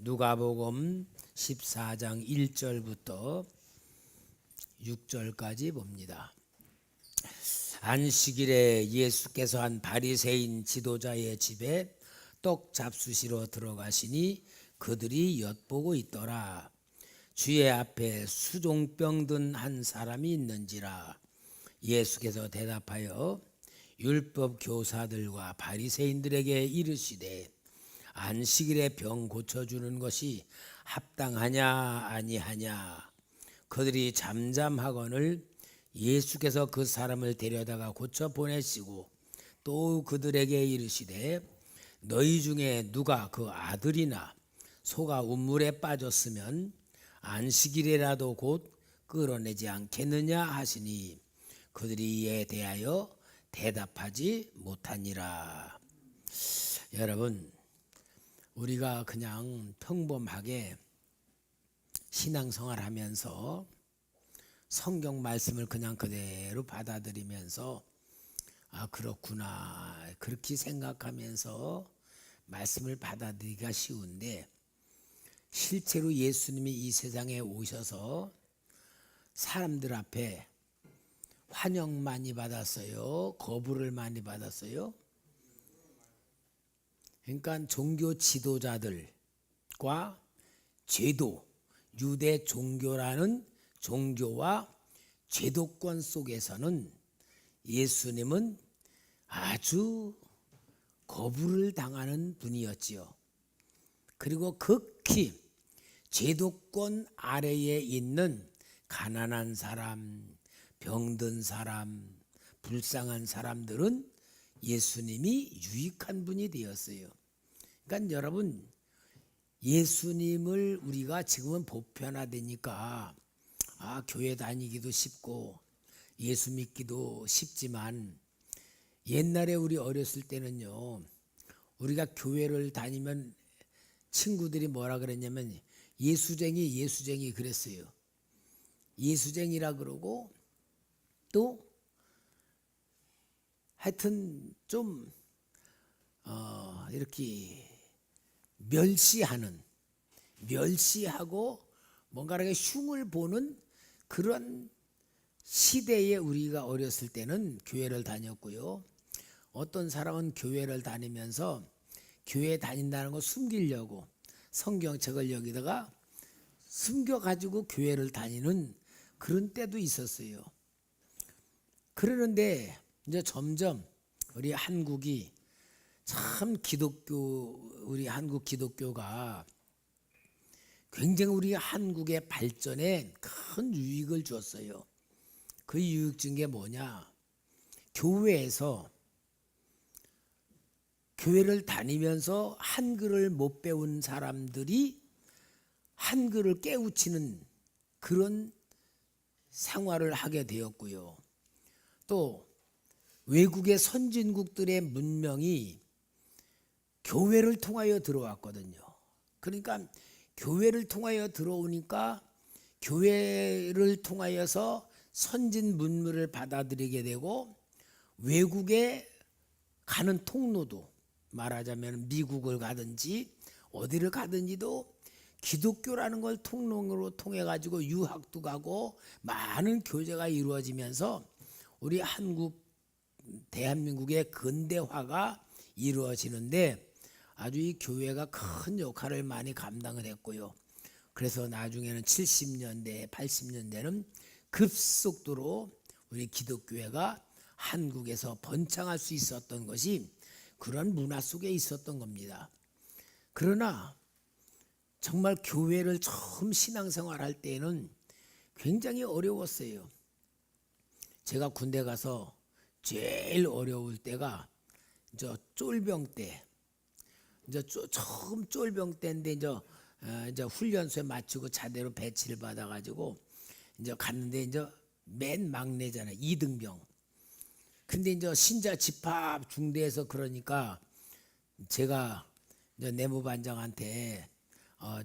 누가복음 14장 1절부터 6절까지 봅니다. 안식일에 예수께서 한 바리새인 지도자의 집에 떡 잡수시러 들어가시니 그들이 엿보고 있더라. 주의 앞에 수종병 든 한 사람이 있는지라. 예수께서 대답하여 율법 교사들과 바리새인들에게 이르시되 안식일에 병 고쳐주는 것이 합당하냐 아니하냐. 그들이 잠잠하거늘 예수께서 그 사람을 데려다가 고쳐 보내시고 또 그들에게 이르시되 너희 중에 누가 그 아들이나 소가 우물에 빠졌으면 안식일이라도 곧 끌어내지 않겠느냐 하시니 그들이 이에 대하여 대답하지 못하니라. 여러분, 우리가 그냥 평범하게 신앙생활 하면서 성경 말씀을 그냥 그대로 받아들이면서 그렇구나 그렇게 생각하면서 말씀을 받아들이기가 쉬운데, 실제로 예수님이 이 세상에 오셔서 사람들 앞에 환영 많이 받았어요? 거부를 많이 받았어요? 그러니까 종교 지도자들과 제도, 유대 종교라는 종교와 제도권 속에서는 예수님은 아주 거부를 당하는 분이었지요. 그리고 극히 제도권 아래에 있는 가난한 사람, 병든 사람, 불쌍한 사람들은 예수님이 유익한 분이 되었어요. 그러니까 여러분, 예수님을 우리가 지금은 보편화되니까 교회 다니기도 쉽고 예수 믿기도 쉽지만, 옛날에 우리 어렸을 때는요, 우리가 교회를 다니면 친구들이 뭐라 그랬냐면 예수쟁이 그랬어요. 예수쟁이라 그러고 또 하여튼 좀 이렇게 멸시하고 뭔가 흉을 보는 그런 시대에 우리가 어렸을 때는 교회를 다녔고요. 어떤 사람은 교회를 다니면서 교회 다닌다는 거 숨기려고 성경책을 여기다가 숨겨가지고 교회를 다니는 그런 때도 있었어요. 그러는데 이제 점점 우리 한국이 참 우리 한국 기독교가 굉장히 우리 한국의 발전에 큰 유익을 줬어요. 그 유익 준 게 뭐냐? 교회에서 교회를 다니면서 한글을 못 배운 사람들이 한글을 깨우치는 그런 생활을 하게 되었고요. 또 외국의 선진국들의 문명이 교회를 통하여 들어왔거든요. 그러니까 교회를 통하여 들어오니까 교회를 통하여서 선진 문물을 받아들이게 되고, 외국에 가는 통로도, 말하자면 미국을 가든지 어디를 가든지도 기독교라는 걸 통로로 통해 가지고 유학도 가고 많은 교제가 이루어지면서 우리 대한민국의 근대화가 이루어지는데 아주 이 교회가 큰 역할을 많이 감당을 했고요. 그래서 나중에는 70년대, 80년대는 급속도로 우리 기독교회가 한국에서 번창할 수 있었던 것이 그런 문화 속에 있었던 겁니다. 그러나 정말 교회를 처음 신앙생활 할 때는 굉장히 어려웠어요. 제가 군대 가서 제일 어려울 때가 쫄병 때, 처음 쫄병 때인데 이제 훈련소에 마치고 자대로 배치를 받아가지고 갔는데 맨 막내잖아요. 2등병. 근데 신자 집합 중대에서 그러니까 제가 내무반장한테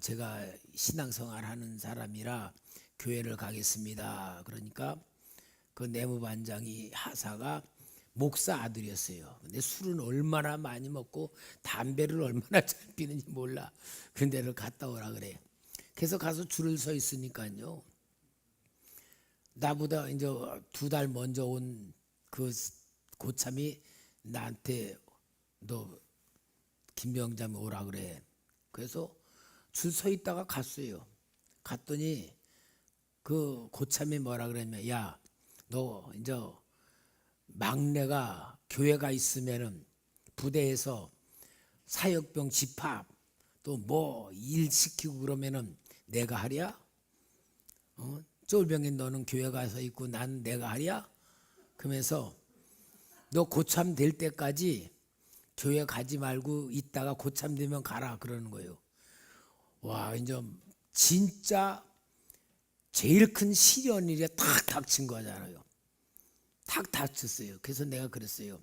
제가 신앙생활 하는 사람이라 교회를 가겠습니다. 그러니까 그 내무반장이 하사가 목사 아들이었어요. 근데 술은 얼마나 많이 먹고 담배를 얼마나 잘 피는지 몰라. 근데를 갔다 오라 그래. 그래서 가서 줄을 서 있으니까요. 나보다 이제 2달 먼저 온 그 고참이 나한테 너 김병장이 오라 그래. 그래서 줄 서 있다가 갔어요. 갔더니 그 고참이 뭐라 그랬냐면 야, 너 이제 막내가 교회가 있으면은 부대에서 사역병 집합 또 뭐 일 시키고 그러면은 내가 하랴? 쫄병이 너는 교회 가서 있고 난 내가 하랴? 그러면서 너 고참 될 때까지 교회 가지 말고 있다가 고참 되면 가라 그러는 거예요. 와, 이제 진짜 제일 큰 시련이 탁 닥친 거잖아요. 탁 닥쳤어요. 그래서 내가 그랬어요.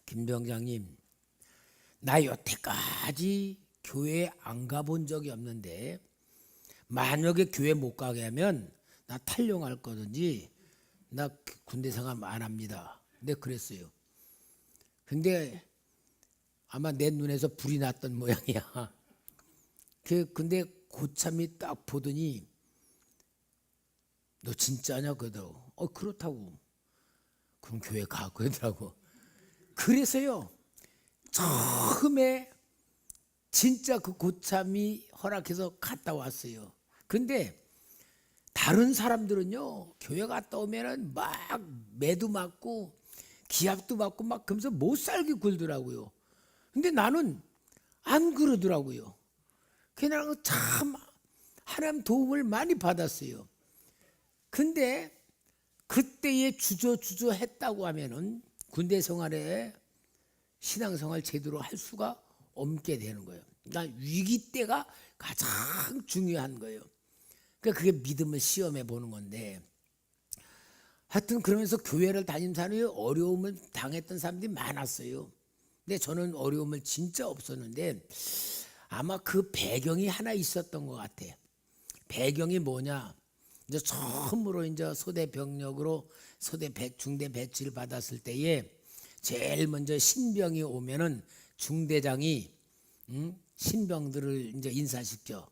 김병장님, 나 여태까지 교회 안 가본 적이 없는데 만약에 교회 못 가게 하면 나 탈영할 거든지 나 군대 생활 안 합니다. 근데 그랬어요. 근데 아마 내 눈에서 불이 났던 모양이야. 근데 고참이 딱 보더니 너 진짜냐 그러더라고. 그렇다고. 그럼 교회 가 그러더라고. 그래서요 처음에 진짜 그 고참이 허락해서 갔다 왔어요. 근데 다른 사람들은요 교회 갔다 오면은 막 매도 맞고 기합도 맞고 막 그러면서 못 살게 굴더라고요. 근데 나는 안 그러더라고요. 그냥 참 하나님 도움을 많이 받았어요. 근데 그때에 주저 했다고 하면은 군대 생활에 신앙생활 제대로 할 수가 없게 되는 거예요. 그러니까 위기 때가 가장 중요한 거예요. 그러니까 그게 믿음을 시험해 보는 건데 하여튼 그러면서 교회를 다닌 사람이 어려움을 당했던 사람들이 많았어요. 근데 저는 어려움을 진짜 없었는데 아마 그 배경이 하나 있었던 것 같아. 배경이 뭐냐? 이제 처음으로 이제 소대 병력으로 중대 배치를 받았을 때에 제일 먼저 신병이 오면은 중대장이 신병들을 이제 인사시켜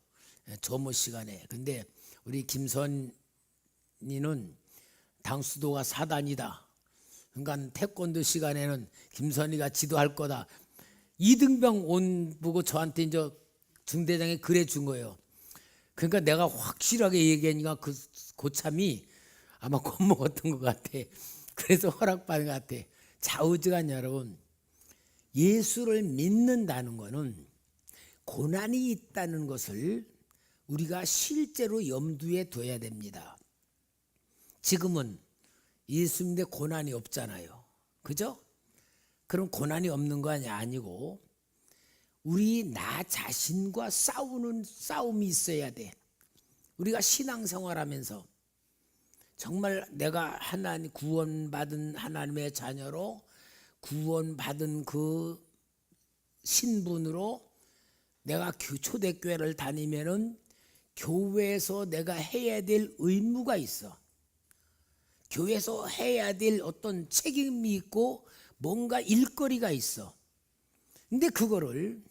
조모 시간에. 근데 우리 김선이는 당수도가 4단이다. 그러니까 태권도 시간에는 김선이가 지도할 거다. 이등병 온 보고 저한테 이제 중대장이 그래 준 거예요. 그러니까 내가 확실하게 얘기하니까 그 고참이 아마 겁먹었던 것 같아. 그래서 허락받은 것 같아. 좌우지간 여러분, 예수를 믿는다는 것은 고난이 있다는 것을 우리가 실제로 염두에 둬야 됩니다. 지금은 예수 믿는데 고난이 없잖아요. 그죠? 그럼 고난이 없는 거 아니고 우리 나 자신과 싸우는 싸움이 있어야 돼. 우리가 신앙생활하면서 정말 내가 하나님 구원받은 하나님의 자녀로 구원받은 그 신분으로 내가 초대교회를 다니면은 교회에서 내가 해야 될 의무가 있어. 교회에서 해야 될 어떤 책임이 있고 뭔가 일거리가 있어. 근데 그거를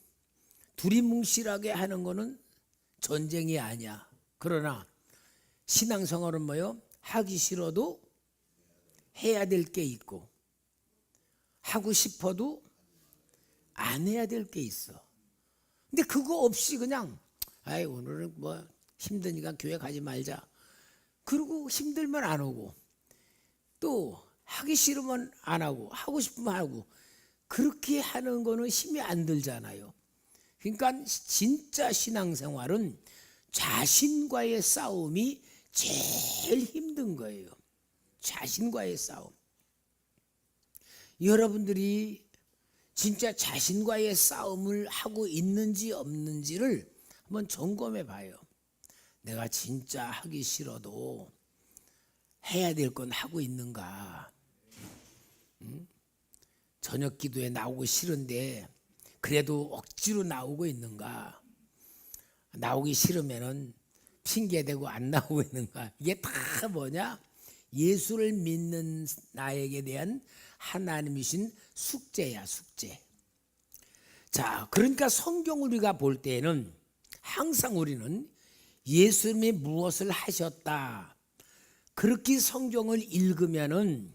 두리뭉실하게 하는 거는 전쟁이 아니야. 그러나 신앙생활은 뭐요? 하기 싫어도 해야 될 게 있고 하고 싶어도 안 해야 될 게 있어. 근데 그거 없이 그냥 아이 오늘은 뭐 힘드니까 교회 가지 말자. 그리고 힘들면 안 오고 또 하기 싫으면 안 하고 하고 싶으면 하고 그렇게 하는 거는 힘이 안 들잖아요. 그러니까 진짜 신앙생활은 자신과의 싸움이 제일 힘든 거예요. 자신과의 싸움. 여러분들이 진짜 자신과의 싸움을 하고 있는지 없는지를 한번 점검해 봐요. 내가 진짜 하기 싫어도 해야 될 건 하고 있는가? 저녁 기도에 나오고 싫은데 그래도 억지로 나오고 있는가? 나오기 싫으면은 핑계대고 안 나오고 있는가? 이게 다 뭐냐? 예수를 믿는 나에게 대한 하나님이신 숙제야, 숙제. 자, 그러니까 성경을 우리가 볼 때에는 항상 우리는 예수님이 무엇을 하셨다, 그렇게 성경을 읽으면은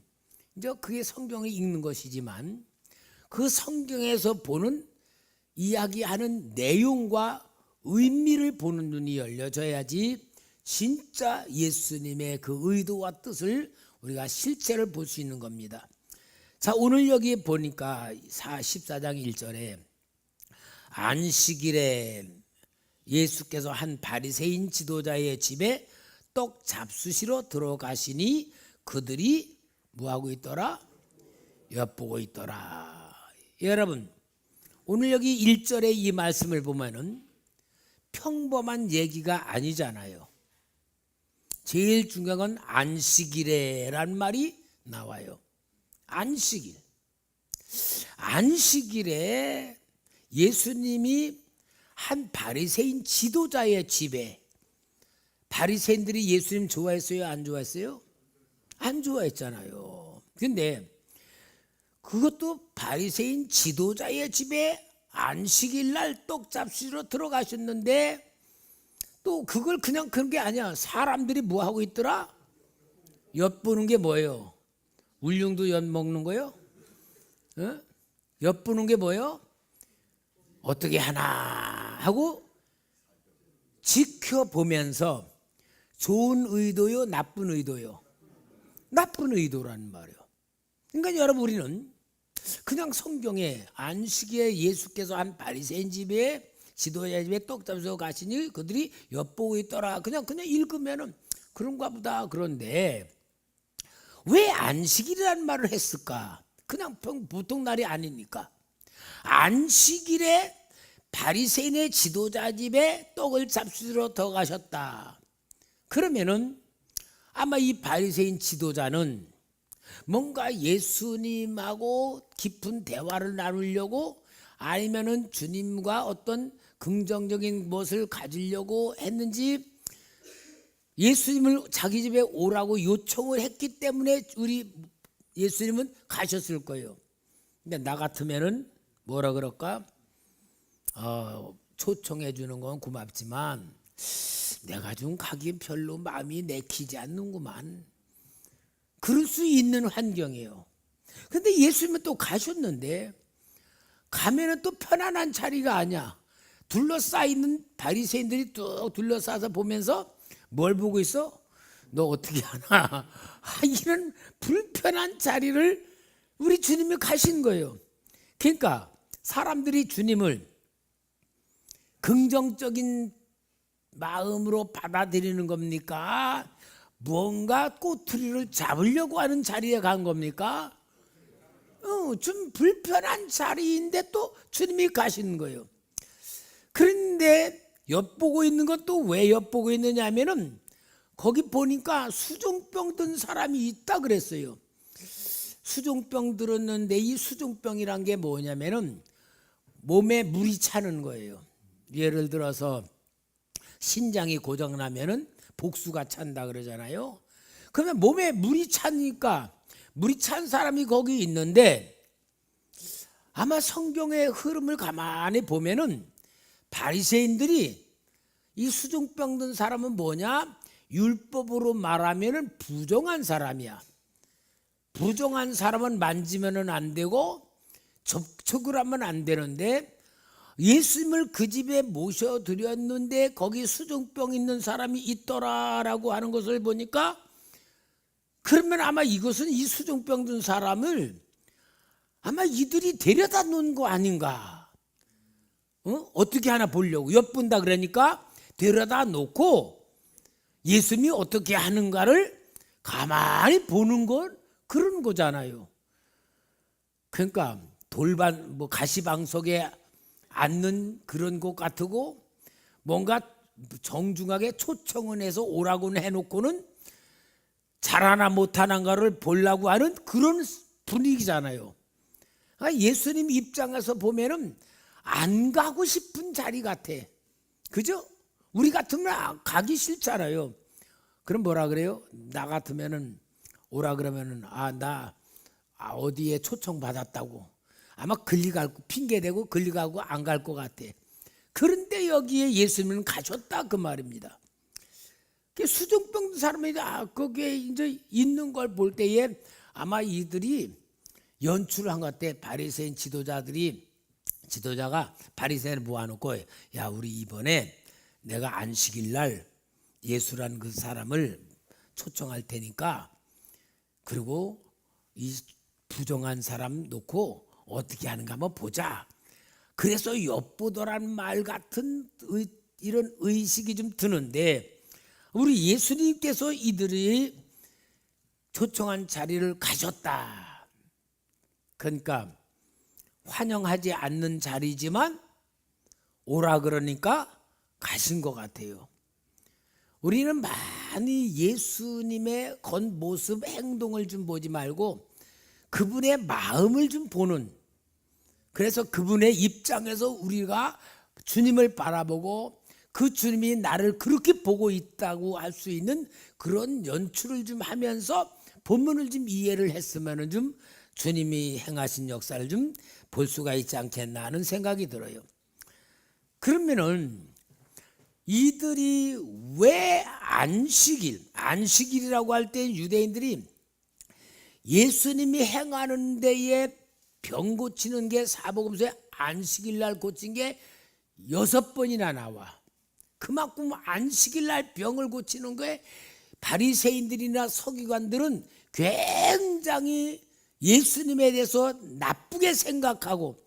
이제 그게 성경을 읽는 것이지만 그 성경에서 보는 이야기하는 내용과 의미를 보는 눈이 열려져야지 진짜 예수님의 그 의도와 뜻을 우리가 실체를 볼 수 있는 겁니다. 자, 오늘 여기 보니까 14장 1절에 안식일에 예수께서 한 바리새인 지도자의 집에 떡 잡수시러 들어가시니 그들이 뭐하고 있더라? 엿보고 있더라. 여러분, 오늘 여기 1절에 이 말씀을 보면은 평범한 얘기가 아니잖아요. 제일 중요한 건 안식일에란 말이 나와요. 안식일. 안식일에 예수님이 한 바리새인 지도자의 집에, 바리새인들이 예수님 좋아했어요? 안 좋아했어요? 안 좋아했잖아요. 근데 그것도 바리새인 지도자의 집에 안식일 날 떡 잡수러 들어가셨는데 또 그걸 그냥 그런 게 아니야. 사람들이 뭐 하고 있더라? 엿보는 게 뭐예요? 울릉도 엿 먹는 거요? 어? 엿보는 게 뭐예요? 어떻게 하나 하고 지켜보면서, 좋은 의도요, 나쁜 의도요? 나쁜 의도라는 말이에요. 그러니까 여러분, 우리는 그냥 성경에 안식일에 예수께서 한 바리새인 집에, 지도자 집에 떡 잡수러 가시니 그들이 엿보고 있더라, 그냥 읽으면은 그런가 보다. 그런데 왜 안식일이라는 말을 했을까? 그냥 보통 날이 아니니까. 안식일에 바리새인의 지도자 집에 떡을 잡수러 들어가셨다. 그러면은 아마 이 바리새인 지도자는 뭔가 예수님하고 깊은 대화를 나누려고, 아니면은 주님과 어떤 긍정적인 것을 가지려고 했는지, 예수님을 자기 집에 오라고 요청을 했기 때문에 우리 예수님은 가셨을 거예요. 근데 나 같으면은 뭐라 그럴까? 초청해 주는 건 고맙지만 내가 좀 가기 별로 마음이 내키지 않는구만. 그럴 수 있는 환경이에요. 근데 예수님은 또 가셨는데, 가면은 또 편안한 자리가 아니야. 둘러싸이는 바리새인들이 뚝 둘러싸서 보면서 뭘 보고 있어? 너 어떻게 하나? 이런 불편한 자리를 우리 주님이 가신 거예요. 그러니까 사람들이 주님을 긍정적인 마음으로 받아들이는 겁니까? 뭔가 꼬투리를 잡으려고 하는 자리에 간 겁니까? 좀 불편한 자리인데 또 주님이 가시는 거예요. 그런데 엿보고 있는 건 또 왜 엿보고 있느냐 하면은, 거기 보니까 수종병 든 사람이 있다 그랬어요. 수종병 들었는데 이 수종병이란 게 뭐냐면은 몸에 물이 차는 거예요. 예를 들어서 신장이 고장나면은 복수가 찬다 그러잖아요. 그러면 몸에 물이 차니까, 물이 찬 사람이 거기 있는데, 아마 성경의 흐름을 가만히 보면은 바리새인들이 이 수종병 든 사람은 뭐냐? 율법으로 말하면은 부정한 사람이야. 부정한 사람은 만지면은 안 되고 접촉을 하면 안 되는데, 예수님을 그 집에 모셔드렸는데 거기 수종병 있는 사람이 있더라라고 하는 것을 보니까, 그러면 아마 이것은 이 수종병 든 사람을 아마 이들이 데려다 놓은 거 아닌가? 어떻게 하나 보려고 엿본다 그러니까 데려다 놓고 예수님이 어떻게 하는가를 가만히 보는 건 그런 거잖아요. 그러니까 돌반 가시방석에 앉는 그런 것 같고, 뭔가 정중하게 초청을 해서 오라고는 해놓고는 잘하나 못하는가를 보려고 하는 그런 분위기잖아요. 예수님 입장에서 보면은 안 가고 싶은 자리 같아. 그죠? 우리 같으면 가기 싫잖아요. 그럼 뭐라 그래요? 나 같으면은 오라 그러면은 나 어디에 초청 받았다고 아마 걸리가고 핑계대고 걸리가고 안 갈 것 같아. 그런데 여기에 예수님은 가셨다 그 말입니다. 수중병 사람이 거기에 이제 있는 걸 볼 때에 아마 이들이 연출을 한 것 같아. 바리새인 지도자가 바리새인을 모아놓고 야 우리 이번에 내가 안식일 날 예수란 그 사람을 초청할 테니까 그리고 이 부정한 사람 놓고 어떻게 하는가 한번 보자. 그래서 엿보더란 말 같은 이런 의식이 좀 드는데 우리 예수님께서 이들이 초청한 자리를 가셨다. 그러니까 환영하지 않는 자리지만 오라 그러니까 가신 것 같아요. 우리는 많이 예수님의 겉모습 행동을 좀 보지 말고 그분의 마음을 좀 보는, 그래서 그분의 입장에서 우리가 주님을 바라보고 그 주님이 나를 그렇게 보고 있다고 할 수 있는 그런 연출을 좀 하면서 본문을 좀 이해를 했으면 좀 주님이 행하신 역사를 좀 볼 수가 있지 않겠나 하는 생각이 들어요. 그러면은 이들이 왜 안식일이라고 할 때 유대인들이 예수님이 행하는 데에 병 고치는 게 사복음서에 안식일 날 고친 게 6번이나 나와. 그만큼 안식일 날 병을 고치는 거에 바리새인들이나 서기관들은 굉장히 예수님에 대해서 나쁘게 생각하고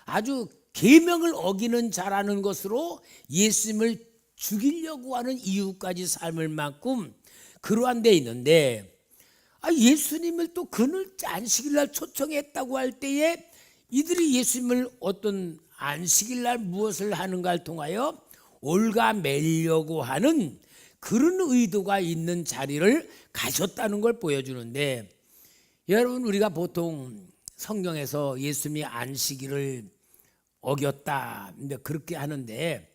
아주 계명을 어기는 자라는 것으로 예수님을 죽이려고 하는 이유까지 삶을 만큼 그러한 데 있는데 예수님을 또 그늘 안식일날 초청했다고 할 때에 이들이 예수님을 어떤 안식일날 무엇을 하는가를 통하여 올가매려고 하는 그런 의도가 있는 자리를 가셨다는 걸 보여주는데, 여러분 우리가 보통 성경에서 예수님이 안식일을 어겼다 그렇게 하는데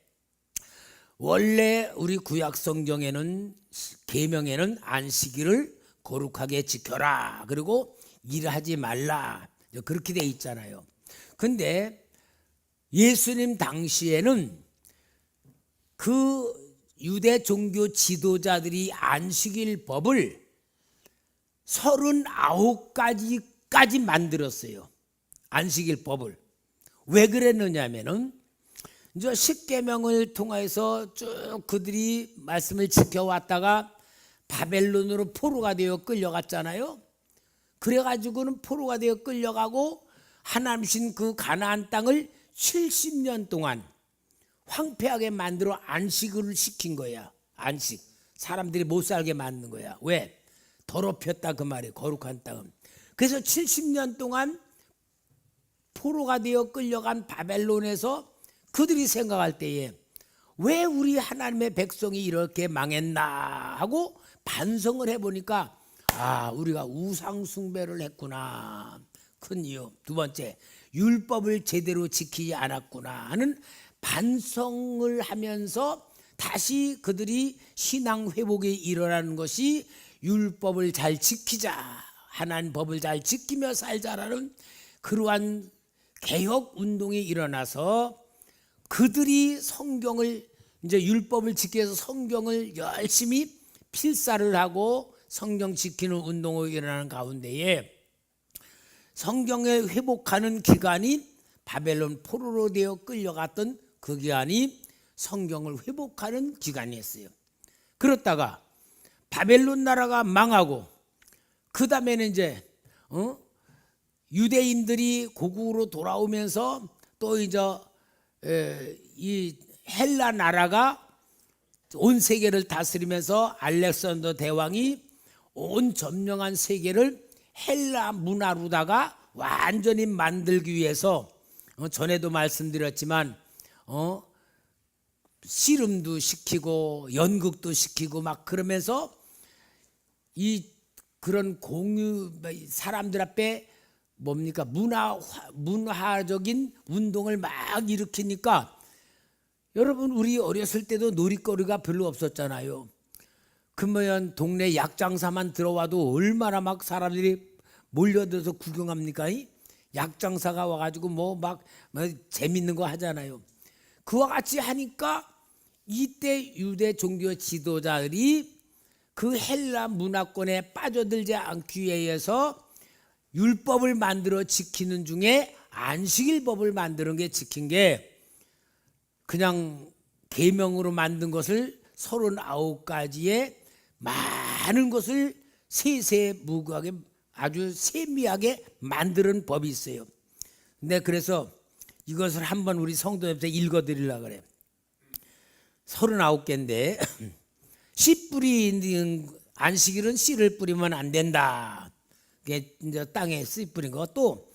원래 우리 구약 성경에는 계명에는 안식일을 거룩하게 지켜라 그리고 일하지 말라 그렇게 돼 있잖아요. 근데 예수님 당시에는 그 유대 종교 지도자들이 안식일 법을 39가지까지 만들었어요. 안식일 법을. 왜 그랬느냐면은 이제 십계명을 통해서 쭉 그들이 말씀을 지켜왔다가 바벨론으로 포로가 되어 끌려갔잖아요. 그래가지고는 포로가 되어 끌려가고 하나님 그 가나안 땅을 70년 동안 황폐하게 만들어 안식을 시킨 거야. 안식. 사람들이 못 살게 만든 거야. 왜? 더럽혔다 그 말이에요. 거룩한 땅은. 그래서 70년 동안 포로가 되어 끌려간 바벨론에서 그들이 생각할 때에 왜 우리 하나님의 백성이 이렇게 망했나 하고 반성을 해보니까 우리가 우상 숭배를 했구나. 큰 이유. 두 번째, 율법을 제대로 지키지 않았구나 하는 반성을 하면서 다시 그들이 신앙 회복이 일어나는 것이 율법을 잘 지키자, 하나님 법을 잘 지키며 살자라는 그러한 개혁 운동이 일어나서 그들이 성경을 이제 율법을 지키기 위해서 성경을 열심히 필사를 하고 성경 지키는 운동이 일어나는 가운데에 성경을 회복하는 기간이 바벨론 포로로 되어 끌려갔던 그 기간이 성경을 회복하는 기간이었어요. 그렇다가 바벨론 나라가 망하고 그 다음에는 이제 유대인들이 고국으로 돌아오면서 또 이제 이 헬라 나라가 온 세계를 다스리면서 알렉산더 대왕이 온 점령한 세계를 헬라 문화로다가 완전히 만들기 위해서 전에도 말씀드렸지만 씨름도 시키고 연극도 시키고 막 그러면서 이 그런 공유 사람들 앞에 뭡니까 문화적인 운동을 막 일으키니까 여러분 우리 어렸을 때도 놀이거리가 별로 없었잖아요. 그러면 동네 약장사만 들어와도 얼마나 막 사람들이 몰려들어서 구경합니까? 약장사가 와가지고 뭐 재밌는 거 하잖아요. 그와 같이 하니까 이때 유대 종교 지도자들이 그 헬라 문화권에 빠져들지 않기 위해서 율법을 만들어 지키는 중에 안식일법을 만드는 게 지킨 게 그냥 계명으로 만든 것을 39가지의 많은 것을 세세무구하게 아주 세미하게 만드는 법이 있어요. 근데 그래서 이것을 한번 우리 성도님한테 읽어드리려고 그래요. 39개인데 씨 뿌리는 안식일은 씨를 뿌리면 안 된다. 그게 이제 땅에 씨 뿌린 거. 또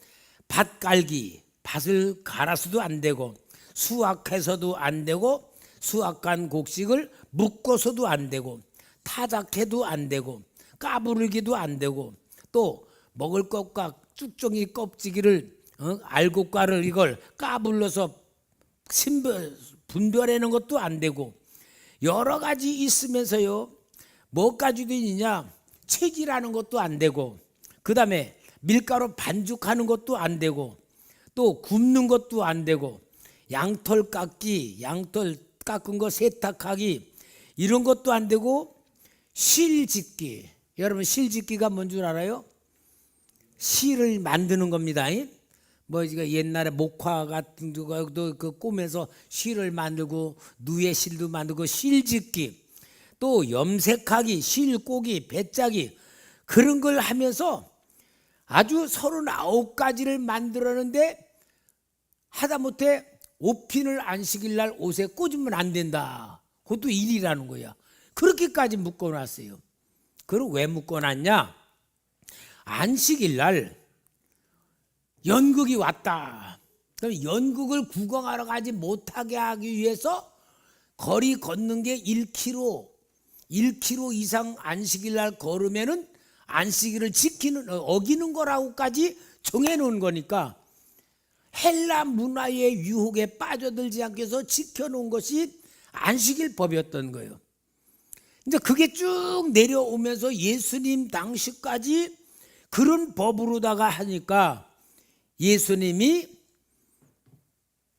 밭 깔기, 밭을 갈아서도 안 되고 수확해서도 안 되고 수확한 곡식을 묶어서도 안 되고 타작해도 안 되고 까부르기도 안 되고 또 먹을 것과 쭉종이 껍질을 알곡과를 이걸 까불러서 분별하는 것도 안 되고 여러 가지 있으면서요 뭐까지도 있느냐 채질하는 것도 안 되고 그 다음에 밀가루 반죽하는 것도 안 되고 또 굽는 것도 안 되고 양털 깎기 양털 깎은 거 세탁하기 이런 것도 안 되고 실짓기 여러분 실짓기가 뭔 줄 알아요? 실을 만드는 겁니다. 뭐 옛날에 목화 같은 것도 그 꿈에서 실을 만들고 누에 실도 만들고 실짓기 또 염색하기 실꼬기 배짜기 그런 걸 하면서 아주 39가지를 만들었는데 하다못해 옷핀을 안식일 날 옷에 꽂으면 안 된다. 그것도 일이라는 거야. 그렇게까지 묶어놨어요. 그걸 왜 묶어놨냐? 안식일 날 연극이 왔다. 그럼 연극을 구경하러 가지 못하게 하기 위해서 거리 걷는 게 1km 이상 안식일 날 걸으면은 안식일을 어기는 거라고까지 정해놓은 거니까 헬라 문화의 유혹에 빠져들지 않게 해서 지켜놓은 것이 안식일 법이었던 거예요. 이제 그게 쭉 내려오면서 예수님 당시까지 그런 법으로다가 하니까 예수님이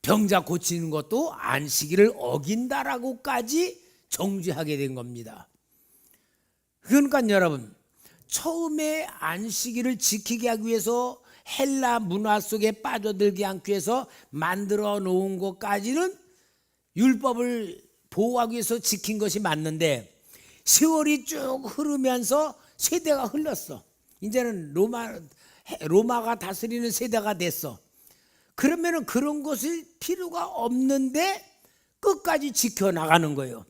병자 고치는 것도 안식일을 어긴다라고까지 정죄하게 된 겁니다. 그러니까 여러분 처음에 안식일을 지키게 하기 위해서 헬라 문화 속에 빠져들지 않기 위해서 만들어 놓은 것까지는 율법을 보호하기 위해서 지킨 것이 맞는데 세월이 쭉 흐르면서 세대가 흘렀어. 이제는 로마가 다스리는 세대가 됐어. 그러면은 그런 것이 필요가 없는데 끝까지 지켜나가는 거예요.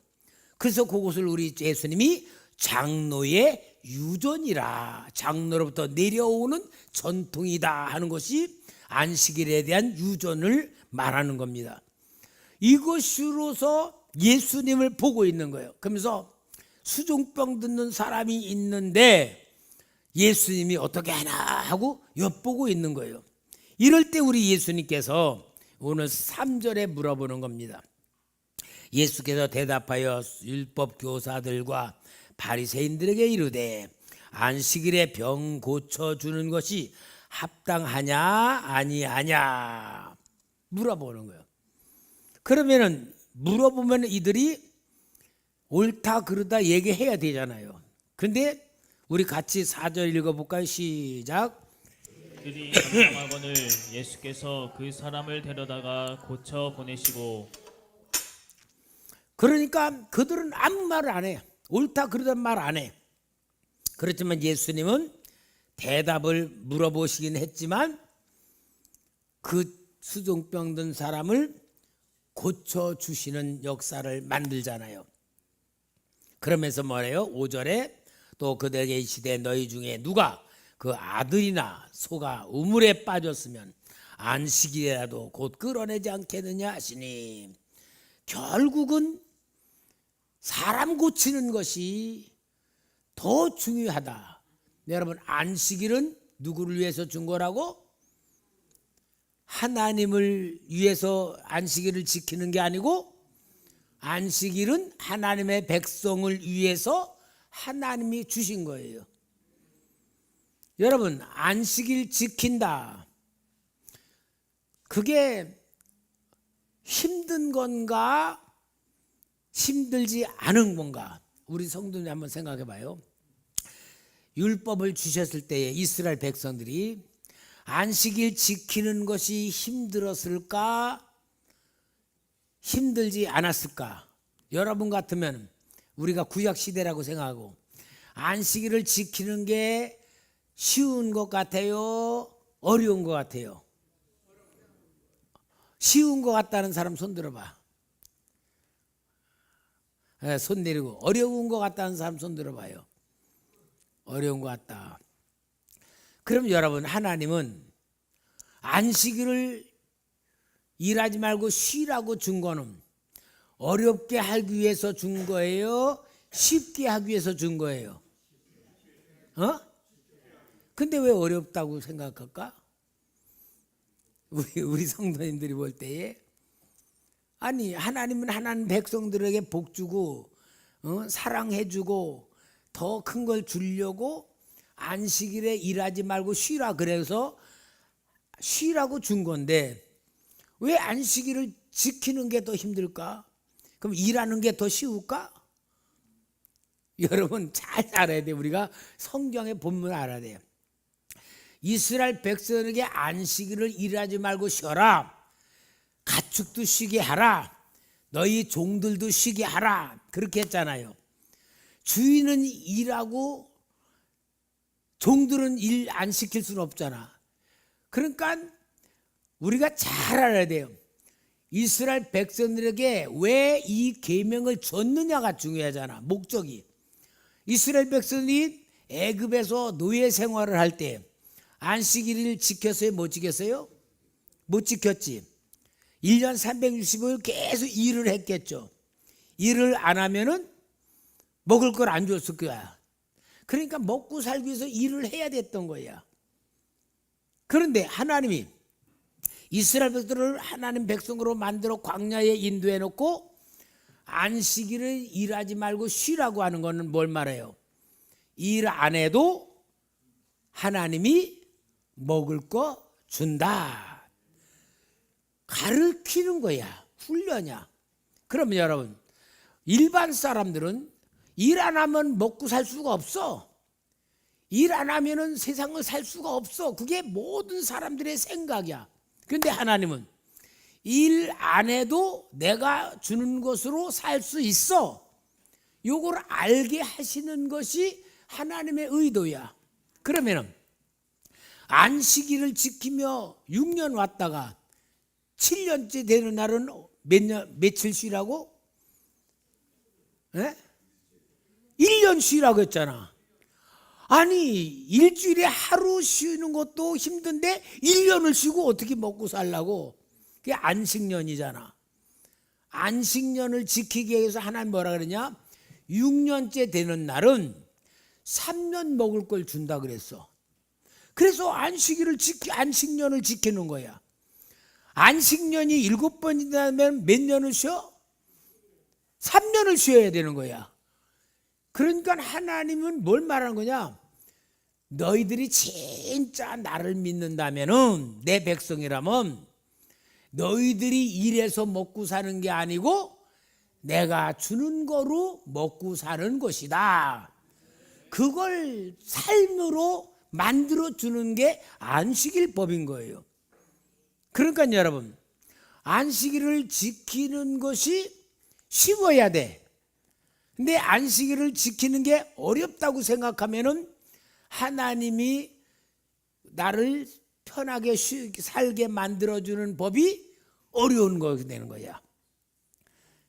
그래서 그것을 우리 예수님이 장로의 유전이라 장로로부터 내려오는 전통이다 하는 것이 안식일에 대한 유전을 말하는 겁니다. 이것으로서 예수님을 보고 있는 거예요. 그러면서 수종병 듣는 사람이 있는데 예수님이 어떻게 하나 하고 엿보고 있는 거예요. 이럴 때 우리 예수님께서 오늘 3절에 물어보는 겁니다. 예수께서 대답하여 율법 교사들과 바리새인들에게 이르되 안식일에 병 고쳐주는 것이 합당하냐 아니하냐 물어보는 거예요. 그러면은 물어보면 이들이 옳다 그르다 얘기해야 되잖아요. 근데 우리 같이 4절 읽어볼까요? 시작. 그들이 감당하거늘 예수께서 그 사람을 데려다가 고쳐 보내시고 그러니까 그들은 아무 말을 안 해. 옳다 그러다 말 안 해. 그렇지만 예수님은 대답을 물어보시긴 했지만 그 수종병 든 사람을 고쳐주시는 역사를 만들잖아요. 그러면서 뭐래요? 5절에 또 그들에게 이르시되 너희 중에 누가 그 아들이나 소가 우물에 빠졌으면 안식일이라도 곧 끌어내지 않겠느냐 하시니 결국은 사람 고치는 것이 더 중요하다. 여러분 안식일은 누구를 위해서 준 거라고? 하나님을 위해서 안식일을 지키는 게 아니고 안식일은 하나님의 백성을 위해서 하나님이 주신 거예요. 여러분, 안식일 지킨다. 그게 힘든 건가? 힘들지 않은 건가? 우리 성도님 한번 생각해 봐요. 율법을 주셨을 때에 이스라엘 백성들이 안식일 지키는 것이 힘들었을까? 힘들지 않았을까? 여러분 같으면 우리가 구약 시대라고 생각하고 안식일을 지키는 게 쉬운 것 같아요? 어려운 것 같아요? 쉬운 것 같다는 사람 손 들어봐. 네, 손 내리고. 어려운 것 같다는 사람 손 들어봐요. 어려운 것 같다. 그럼 여러분, 하나님은 안식일을 일하지 말고 쉬라고 준 거는 어렵게 하기 위해서 준 거예요? 쉽게 하기 위해서 준 거예요? 근데 왜 어렵다고 생각할까? 우리 성도님들이 볼 때에 아니, 하나님은 하나님 백성들에게 복 주고 사랑해 주고 더 큰 걸 주려고 안식일에 일하지 말고 쉬라 그래서 쉬라고 준 건데 왜 안식일을 지키는 게 더 힘들까? 그럼 일하는 게 더 쉬울까? 여러분 잘 알아야 돼요. 우리가 성경의 본문을 알아야 돼요. 이스라엘 백성에게 안식일을 일하지 말고 쉬어라. 가축도 쉬게 하라. 너희 종들도 쉬게 하라. 그렇게 했잖아요. 주인은 일하고 종들은 일 안 시킬 수는 없잖아. 그러니까 우리가 잘 알아야 돼요. 이스라엘 백성들에게 왜 이 계명을 줬느냐가 중요하잖아. 목적이. 이스라엘 백성이 애굽에서 노예 생활을 할 때 안식일을 지켰어요? 못 지켰어요? 못 지켰지. 1년 365일 계속 일을 했겠죠. 일을 안 하면은 먹을 걸 안 줬을 거야. 그러니까 먹고 살기 위해서 일을 해야 됐던 거야. 그런데 하나님이 이스라엘 백성들을 하나님 백성으로 만들어 광야에 인도해 놓고 안식일을 일하지 말고 쉬라고 하는 거는 뭘 말해요? 일 안 해도 하나님이 먹을 거 준다. 가르치는 거야. 훈련이야. 그러면 여러분, 일반 사람들은 일 안 하면 먹고 살 수가 없어. 일 안 하면은 세상을 살 수가 없어. 그게 모든 사람들의 생각이야. 그런데 하나님은 일 안 해도 내가 주는 것으로 살 수 있어. 요걸 알게 하시는 것이 하나님의 의도야. 그러면은 안식일을 지키며 6년 왔다가 7년째 되는 날은 며칠 쉬라고? 1년 쉬라고 했잖아. 아니, 일주일에 하루 쉬는 것도 힘든데 1년을 쉬고 어떻게 먹고 살라고? 그게 안식년이잖아. 안식년을 지키기 위해서 하나님 뭐라 그러냐? 6년째 되는 날은 3년 먹을 걸 준다 그랬어. 그래서 안식년을 지키는 거야. 안식년이 7번이라면 몇 년을 쉬어? 3년을 쉬어야 되는 거야. 그러니까 하나님은 뭘 말하는 거냐? 너희들이 진짜 나를 믿는다면은, 내 백성이라면 너희들이 일해서 먹고 사는 게 아니고 내가 주는 거로 먹고 사는 것이다. 그걸 삶으로 만들어 주는 게 안식일 법인 거예요. 그러니까 여러분, 안식일을 지키는 것이 쉬워야 돼. 근데 안식일을 지키는 게 어렵다고 생각하면은 하나님이 나를 편하게 살게 만들어주는 법이 어려운 거 되는 거야.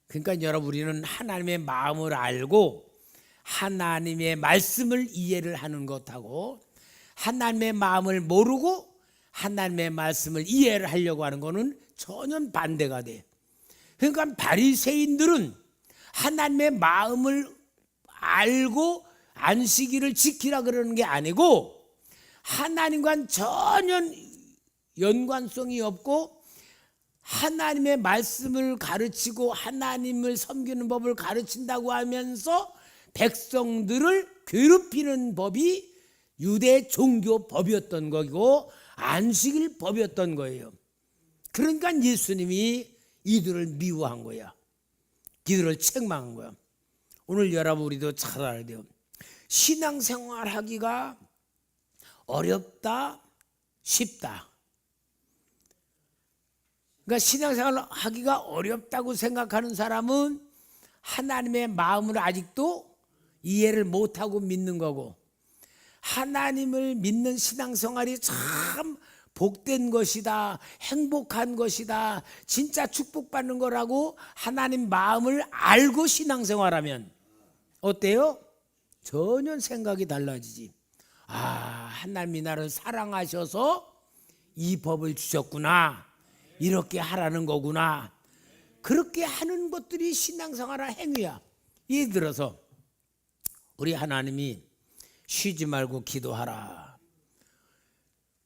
그러니까 여러분, 우리는 하나님의 마음을 알고 하나님의 말씀을 이해를 하는 것하고 하나님의 마음을 모르고 하나님의 말씀을 이해를 하려고 하는 것은 전혀 반대가 돼. 그러니까 바리새인들은 하나님의 마음을 알고 안식일을 지키라 그러는 게 아니고 하나님과는 전혀 연관성이 없고 하나님의 말씀을 가르치고 하나님을 섬기는 법을 가르친다고 하면서 백성들을 괴롭히는 법이 유대 종교 법이었던 거고 안식일 법이었던 거예요. 그러니까 예수님이 이들을 미워한 거야. 이들을 책망한 거야. 오늘 여러분 우리도 잘 알아야 돼요. 신앙생활 하기가 어렵다, 쉽다. 그러니까 신앙생활 하기가 어렵다고 생각하는 사람은 하나님의 마음을 아직도 이해를 못하고 믿는 거고, 하나님을 믿는 신앙생활이 참 복된 것이다, 행복한 것이다, 진짜 축복받는 거라고 하나님 마음을 알고 신앙생활하면 어때요? 전혀 생각이 달라지지. 아, 하나님이 나를 사랑하셔서 이 법을 주셨구나, 이렇게 하라는 거구나. 그렇게 하는 것들이 신앙생활의 행위야. 예를 들어서 우리 하나님이 쉬지 말고 기도하라.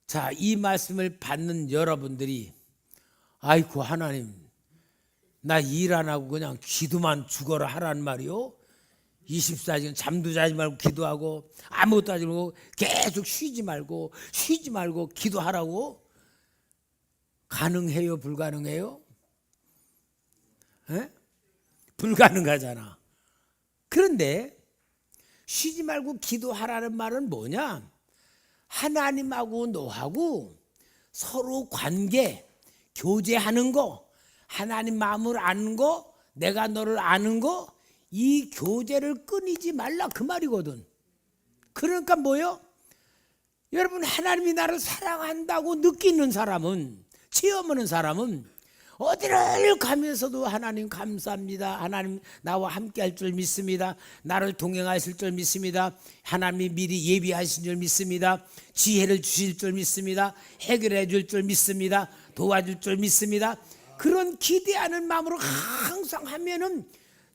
자, 이 말씀을 받는 여러분들이 아이고 하나님, 나 일 안 하고 그냥 기도만 죽어라 하란 말이요. 24시간 잠도 자지 말고 기도하고 아무것도 하지 말고 계속 쉬지 말고 기도하라고. 가능해요? 불가능해요? 에? 불가능하잖아. 그런데 쉬지 말고 기도하라는 말은 뭐냐? 하나님하고 너하고 서로 관계, 교제하는 거, 하나님 마음을 아는 거, 내가 너를 아는 거, 이 교제를 끊이지 말라 그 말이거든. 그러니까 뭐요? 여러분, 하나님이 나를 사랑한다고 느끼는 사람은, 체험하는 사람은 어디를 가면서도 하나님 감사합니다, 하나님 나와 함께 할 줄 믿습니다, 나를 동행하실 줄 믿습니다, 하나님이 미리 예비하신 줄 믿습니다, 지혜를 주실 줄 믿습니다, 해결해 줄 줄 믿습니다, 도와줄 줄 믿습니다. 그런 기대하는 마음으로 항상 하면은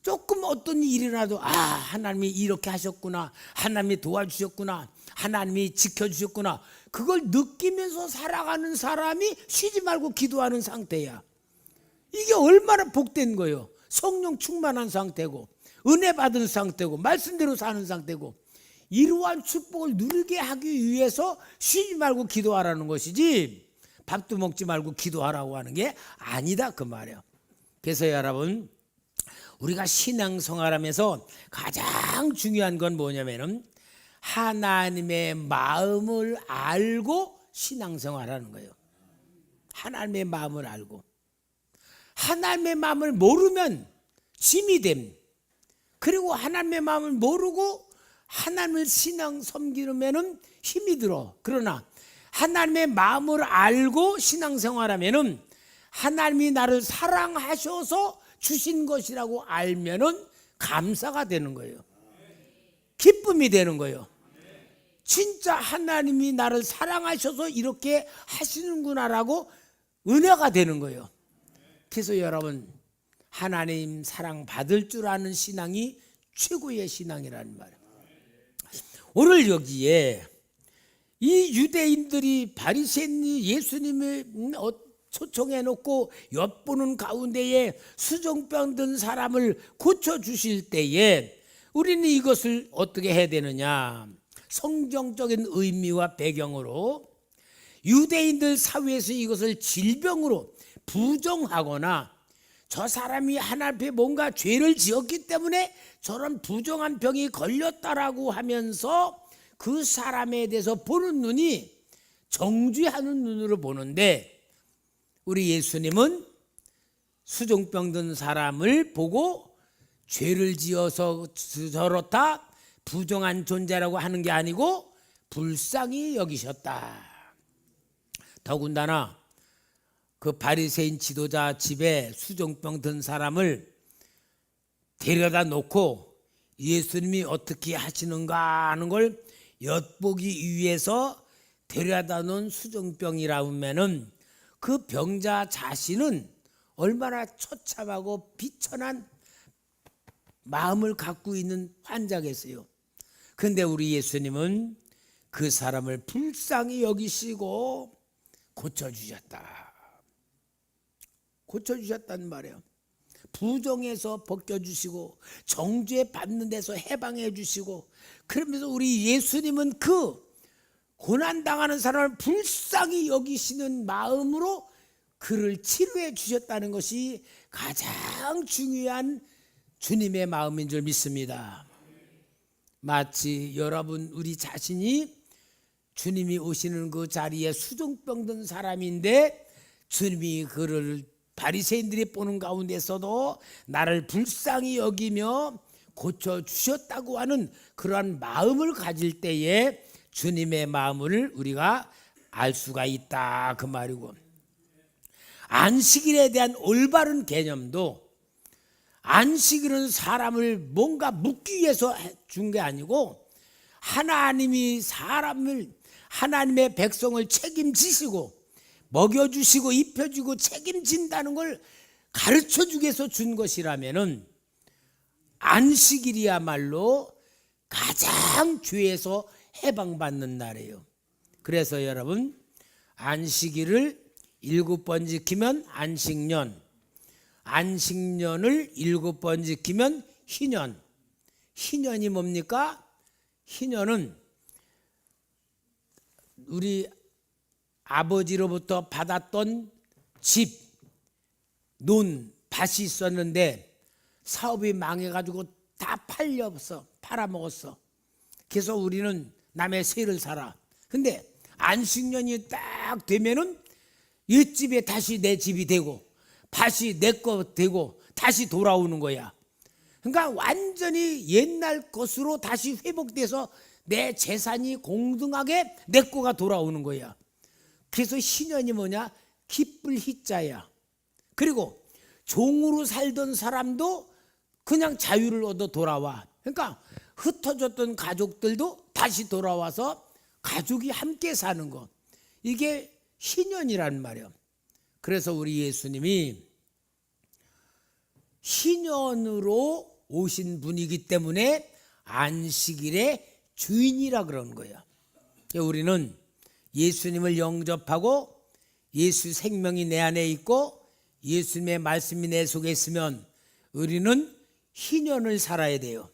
조금 어떤 일이 일어나도 하나님이 이렇게 하셨구나, 하나님이 도와주셨구나, 하나님이 지켜주셨구나, 그걸 느끼면서 살아가는 사람이 쉬지 말고 기도하는 상태야. 이게 얼마나 복된 거예요. 성령 충만한 상태고, 은혜 받은 상태고, 말씀대로 사는 상태고, 이러한 축복을 누리게 하기 위해서 쉬지 말고 기도하라는 것이지, 밥도 먹지 말고 기도하라고 하는 게 아니다 그 말이에요. 그래서 여러분, 우리가 신앙생활하면서 가장 중요한 건 뭐냐면은 하나님의 마음을 알고 신앙생활하는 거예요. 하나님의 마음을 알고. 하나님의 마음을 모르면 짐이 됨. 그리고 하나님의 마음을 모르고 하나님을 신앙 섬기면은 힘이 들어. 그러나 하나님의 마음을 알고 신앙생활하면은 하나님이 나를 사랑하셔서 주신 것이라고 알면은 감사가 되는 거예요. 기쁨이 되는 거예요. 진짜 하나님이 나를 사랑하셔서 이렇게 하시는구나라고 은혜가 되는 거예요. 그래서 여러분, 하나님 사랑 받을 줄 아는 신앙이 최고의 신앙이라는 말이에요. 오늘 여기에 이 유대인들이 바리새인이 예수님을 초청해 놓고 엿보는 가운데에 수종병 든 사람을 고쳐주실 때에 우리는 이것을 어떻게 해야 되느냐? 성경적인 의미와 배경으로 유대인들 사회에서 이것을 질병으로 부정하거나 저 사람이 하나님 앞에 뭔가 죄를 지었기 때문에 저런 부정한 병이 걸렸다라고 하면서 그 사람에 대해서 보는 눈이 정죄하는 눈으로 보는데, 우리 예수님은 수종병 든 사람을 보고 죄를 지어서 저렇다, 부정한 존재라고 하는 게 아니고 불쌍히 여기셨다. 더군다나 그 바리새인 지도자 집에 수종병 든 사람을 데려다 놓고 예수님이 어떻게 하시는가 하는 걸 엿보기 위해서 데려다 놓은 수종병이라면은 그 병자 자신은 얼마나 처참하고 비천한 마음을 갖고 있는 환자겠어요. 그런데 우리 예수님은 그 사람을 불쌍히 여기시고 고쳐주셨다. 고쳐주셨단 말이에요. 부정에서 벗겨주시고 정죄 받는 데서 해방해 주시고, 그러면서 우리 예수님은 그 고난당하는 사람을 불쌍히 여기시는 마음으로 그를 치료해 주셨다는 것이 가장 중요한 주님의 마음인 줄 믿습니다. 마치 여러분 우리 자신이 주님이 오시는 그 자리에 수종병 든 사람인데 주님이 그를 바리새인들이 보는 가운데서도 나를 불쌍히 여기며 고쳐주셨다고 하는 그러한 마음을 가질 때에 주님의 마음을 우리가 알 수가 있다, 그 말이고, 안식일에 대한 올바른 개념도 안식일은 사람을 뭔가 묶기 위해서 준 게 아니고 하나님이 하나님의 백성을 책임지시고 먹여주시고 입혀주고 책임진다는 걸 가르쳐주기 위해서 준 것이라면은 안식일이야말로 가장 죄에서 해방받는 날이에요. 그래서 여러분, 안식일을 7번 지키면 안식년, 안식년을 7번 지키면 희년. 희년이 뭡니까? 희년은 우리 아버지로부터 받았던 집, 논, 밭이 있었는데 사업이 망해가지고 다 팔아먹었어. 그래서 우리는 남의 세를 살아. 근데 안식년이 딱 되면은 옛집에 다시 내 집이 되고 밭이 내 거 되고 다시 돌아오는 거야. 그러니까 완전히 옛날 것으로 다시 회복돼서 내 재산이 공등하게 내 거가 돌아오는 거야. 그래서 희년이 뭐냐? 기쁠 희자야. 그리고 종으로 살던 사람도 그냥 자유를 얻어 돌아와. 그러니까 흩어졌던 가족들도 다시 돌아와서 가족이 함께 사는 것, 이게 희년이란 말이야. 그래서 우리 예수님이 희년으로 오신 분이기 때문에 안식일의 주인이라 그러는 거야. 우리는 예수님을 영접하고 예수 생명이 내 안에 있고 예수님의 말씀이 내 속에 있으면 우리는 희년을 살아야 돼요.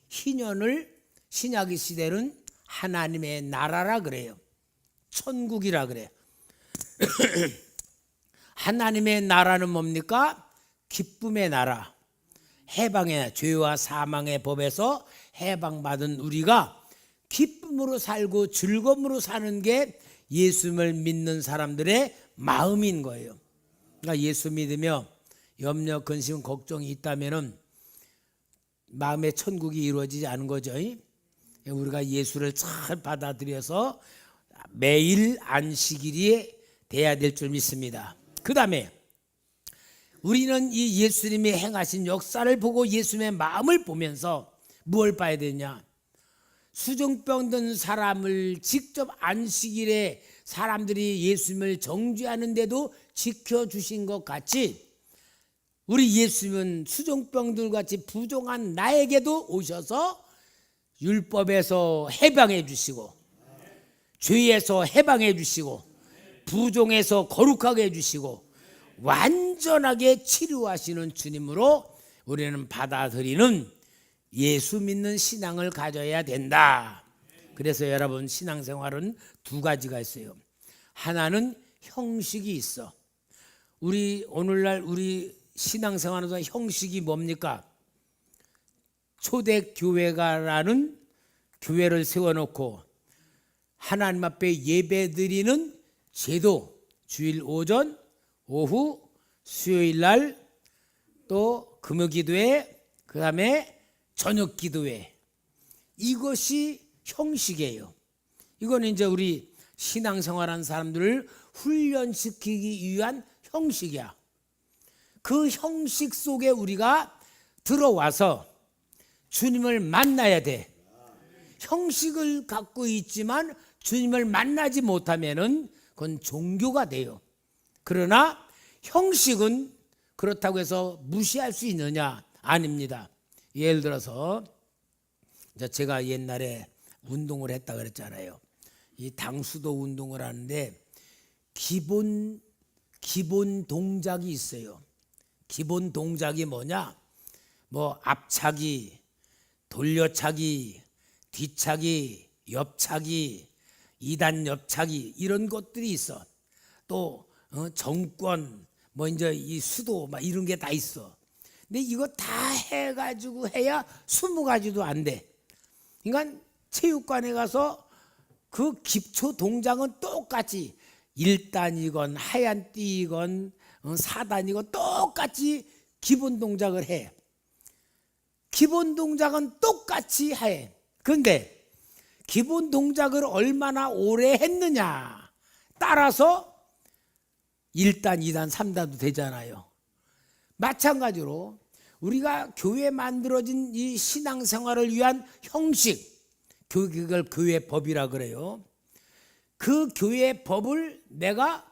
희년을 신약 시대는 하나님의 나라라 그래요. 천국이라 그래. 하나님의 나라는 뭡니까? 기쁨의 나라, 해방의, 죄와 사망의 법에서 해방받은 우리가 기쁨으로 살고 즐거움으로 사는 게 예수님을 믿는 사람들의 마음인 거예요. 그러니까 예수 믿으며 염려, 근심, 걱정이 있다면은 마음의 천국이 이루어지지 않은 거죠. 우리가 예수를 잘 받아들여서 매일 안식일이 돼야 될 줄 믿습니다. 그 다음에 우리는 이 예수님이 행하신 역사를 보고 예수님의 마음을 보면서 무엇을 봐야 되냐? 수종병 든 사람을 직접 안식일에 사람들이 예수님을 정죄하는데도 지켜주신 것 같이 우리 예수님은 수종병들 같이 부정한 나에게도 오셔서 율법에서 해방해 주시고 죄에서 해방해 주시고 부정에서 거룩하게 해주시고 완전하게 치료하시는 주님으로 우리는 받아들이는 예수 믿는 신앙을 가져야 된다. 그래서 여러분, 신앙생활은 두 가지가 있어요. 하나는 형식이 있어. 우리 오늘날 우리 신앙생활에서 형식이 뭡니까? 초대교회가라는 교회를 세워놓고 하나님 앞에 예배드리는 제도, 주일 오전, 오후, 수요일 날, 또 금요기도회, 그 다음에 저녁기도회, 이것이 형식이에요. 이거는 이제 우리 신앙생활하는 사람들을 훈련시키기 위한 형식이야. 그 형식 속에 우리가 들어와서 주님을 만나야 돼. 형식을 갖고 있지만 주님을 만나지 못하면은 그건 종교가 돼요. 그러나 형식은 그렇다고 해서 무시할 수 있느냐? 아닙니다. 예를 들어서 제가 옛날에 운동을 했다 그랬잖아요. 이 당수도 운동을 하는데 기본 동작이 있어요. 기본 동작이 뭐냐? 뭐 앞차기, 돌려차기, 뒤차기, 옆차기, 2단 옆차기 이런 것들이 있어. 또 정권 뭐 이제 이 수도 막 이런 게 다 있어. 근데 이거 다 해가지고 해야 20가지도 안 돼. 그러니까 체육관에 가서 그 기초 동작은 똑같이 1단이건 하얀 띠건 4단이건 똑같이 기본 동작을 해. 기본 동작은 똑같이 해. 그런데 기본 동작을 얼마나 오래 했느냐 따라서 1단, 2단, 3단도 되잖아요. 마찬가지로 우리가 교회 만들어진 이 신앙생활을 위한 형식, 그걸 교회 법이라 그래요. 그 교회 법을 내가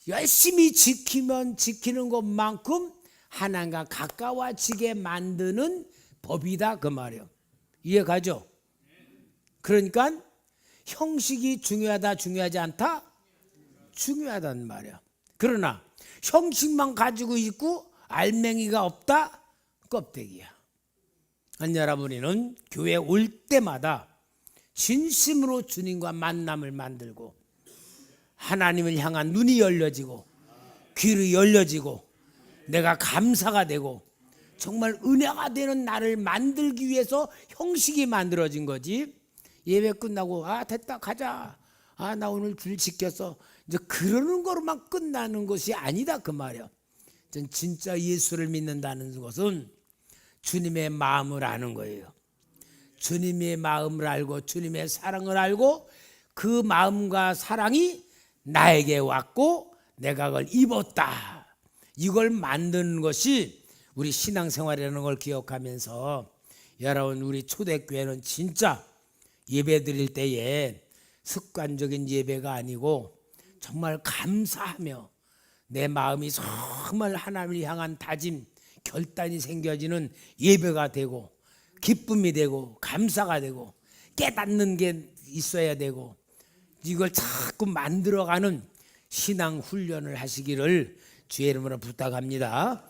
열심히 지키면 지키는 것만큼 하나님과 가까워지게 만드는 법이다 그 말이에요. 이해가죠? 그러니까 형식이 중요하다 중요하지 않다? 중요하단 말이야. 그러나 형식만 가지고 있고 알맹이가 없다? 껍데기야. 여러분이는 교회 올 때마다 진심으로 주님과 만남을 만들고 하나님을 향한 눈이 열려지고 귀를 열려지고 내가 감사가 되고 정말 은혜가 되는 나를 만들기 위해서 형식이 만들어진 거지. 예배 끝나고 됐다 가자. 나 오늘 줄 지켰어. 이제 그러는 거로만 끝나는 것이 아니다 그 말이야. 전 진짜 예수를 믿는다는 것은 주님의 마음을 아는 거예요. 주님의 마음을 알고 주님의 사랑을 알고 그 마음과 사랑이 나에게 왔고 내가 그걸 입었다. 이걸 만드는 것이 우리 신앙생활이라는 걸 기억하면서 여러분 우리 초대교회는 진짜 예배 드릴 때에 습관적인 예배가 아니고 정말 감사하며 내 마음이 정말 하나님을 향한 다짐, 결단이 생겨지는 예배가 되고 기쁨이 되고 감사가 되고 깨닫는 게 있어야 되고 이걸 자꾸 만들어가는 신앙 훈련을 하시기를 주의 이름으로 부탁합니다.